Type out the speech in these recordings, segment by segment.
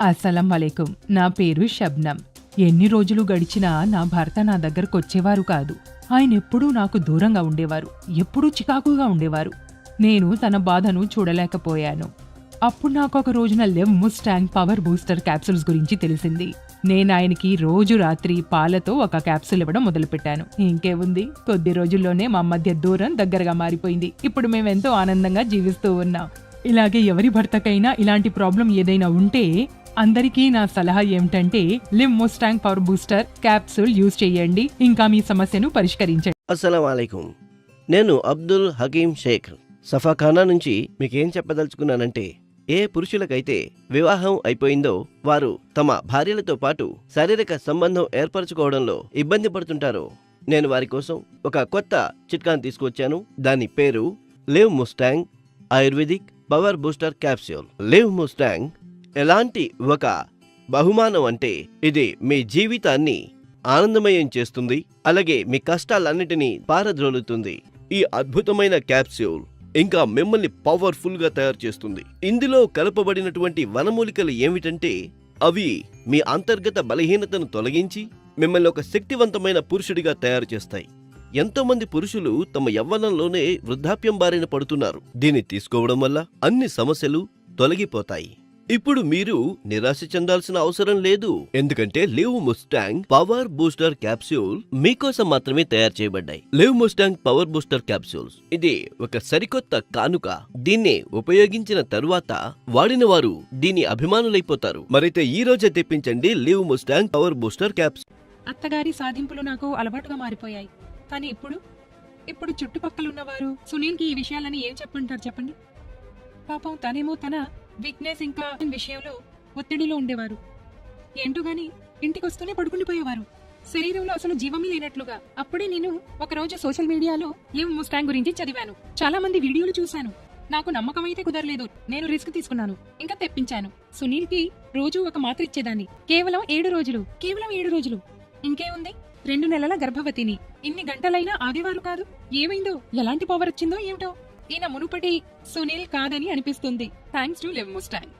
అస్సలం వలైకుం. నా పేరు షబ్నం. ఎన్ని రోజులు గడిచినా నా భర్త నా దగ్గరకొచ్చేవారు కాదు. ఆయనెప్పుడూ నాకు దూరంగా ఉండేవారు. ఎప్పుడూ చికాకుగా ఉండేవారు. నేను తన బాధను చూడలేకపోయాను. అప్పుడు నాకొక రోజున లెవ్ ముస్టాంగ్ పవర్ బూస్టర్ క్యాప్సూల్స్ గురించి తెలిసింది. నేనాయనకి రోజు రాత్రి పాలతో ఒక క్యాప్సూల్ ఇవ్వడం మొదలుపెట్టాను. ఇంకేముంది, కొద్ది రోజుల్లోనే మా మధ్య దూరం దగ్గరగా మారిపోయింది. ఇప్పుడు మేమెంతో ఆనందంగా జీవిస్తూ ఉన్నాం. ఇలాగే ఎవరి భర్తకైనా ఇలాంటి ప్రాబ్లం ఏదైనా ఉంటే అందరికీ నా సలహా ఏమిటంటే live Mustang power booster capsule use చేయండి. ఇంకా మీ సమస్యను పరిష్కరించండి. అస్సలం వాలేకుం. నేను అబ్దుల్ హకీం షేక్ సఫాఖానా నుంచి మీకేం చెప్పదలుచుకున్నానంటే, ఏ పురుషులకైతే వివాహం అయిపోయిందో వారు తమ భార్యలతో పాటు శారీరక సంబంధం ఏర్పరచుకోవడంలో ఇబ్బంది పడుతుంటారో, నేను వారి కోసం ఒక కొత్త చిట్కాను తీసుకొచ్చాను. దాని పేరు live Mustang ayurvedic power booster capsule. Live Mustang ఎలాంటి ఒక బహుమానం అంటే, ఇది మీ జీవితాన్ని ఆనందమయం చేస్తుంది, అలాగే మీ కష్టాలన్నిటినీ పారద్రోలుతుంది. ఈ అద్భుతమైన క్యాప్సూల్ ఇంకా మిమ్మల్ని పవర్ఫుల్ గా తయారు చేస్తుంది. ఇందులో కలపబడినటువంటి వనమూలికలు ఏమిటంటే, అవి మీ అంతర్గత బలహీనతను తొలగించి మిమ్మల్ని ఒక శక్తివంతమైన పురుషుడిగా తయారు చేస్తాయి. ఎంతో మంది పురుషులు తమ యవ్వనంలోనే వృద్ధాప్యం బారిన పడుతున్నారు. దీన్ని తీసుకోవడం వల్ల అన్ని సమస్యలు తొలగిపోతాయి. ఇప్పుడు మీరు నిరాశ చెందాల్సిన అవసరం లేదు, ఎందుకంటే live Mustang power booster capsule మీకోసం మాత్రమే తయారు చేయబడ్డాయి. Live Mustang power booster capsules ఇది ఒక సరికొత్త కానుక. దీన్ని ఉపయోగించిన తరువాత వాడిన వారు దీని అభిమానులైపోతారు. మరైతే ఈ రోజే తెప్పించండి live Mustang power booster capsule. అత్తగారి సాధింపులు నాకు అలవాటుగా మారిపోయాయి. కానీ ఇప్పుడు చుట్టుపక్కలున్నవారు సునీల్కి ఈ విషయాలని ఏం చెప్పంటారు చెప్పండి. పాపం తనేమో తన వీక్నెస్ ఇంకా విషయంలో ఒత్తిడిలో ఉండేవారు. ఏంటో గాని ఇంటికొస్తూనే పడుకుండిపోయేవారు. శరీరంలో అసలు జీవమే లేనట్లుగా. అప్పుడే నేను ఒకరోజు సోషల్ మీడియాలో లివ్ ముస్టాంగ్ గురించి చదివాను. చాలా మంది వీడియోలు చూశాను. నాకు నమ్మకం అయితే కుదరలేదు. నేను రిస్క్ తీసుకున్నాను. ఇంకా తెప్పించాను. సునీల్ కి రోజు ఒక మాత్ర ఇచ్చేదాన్ని. కేవలం 7 రోజులు. ఇంకేముంది, 2 నెలల గర్భవతిని. ఇన్ని గంటలైనా ఆగేవారు కాదు. ఏమైందో, ఎలాంటి పవర్ వచ్చిందో ఏమిటో. ఈయన మునుపటి సునీల్ కాదని అనిపిస్తుంది. Thanks to live Mustang.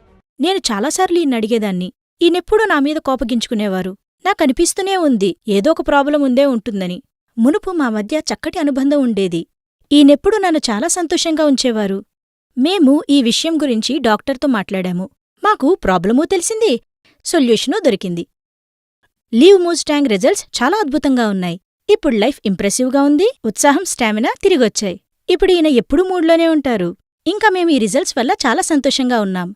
నేను చాలాసార్లు ఈయన అడిగేదాన్ని. ఈయనెప్పుడూ నా మీద కోపగించుకునేవారు. నాకనిపిస్తూనే ఉంది ఏదో ఒక ప్రాబ్లం ఉందే ఉంటుందని. మునుపు మా మధ్య చక్కటి అనుబంధం ఉండేది. ఈయనెప్పుడు నన్ను చాలా సంతోషంగా ఉంచేవారు. మేము ఈ విషయం గురించి డాక్టర్తో మాట్లాడాము. మాకు ప్రాబ్లమూ తెలిసింది, సొల్యూషనూ దొరికింది. లివ్ ముస్టాంగ్ రిజల్ట్స్ చాలా అద్భుతంగా ఉన్నాయి. ఇప్పుడు లైఫ్ ఇంప్రెసివ్గా ఉంది. ఉత్సాహం, స్టామినా తిరిగొచ్చాయి. ఇప్పుడు ఈయన ఎప్పుడూ మూడ్లోనే ఉంటారు. ఇంకా మేము ఈ రిజల్ట్స్ వల్ల చాలా సంతోషంగా ఉన్నాం.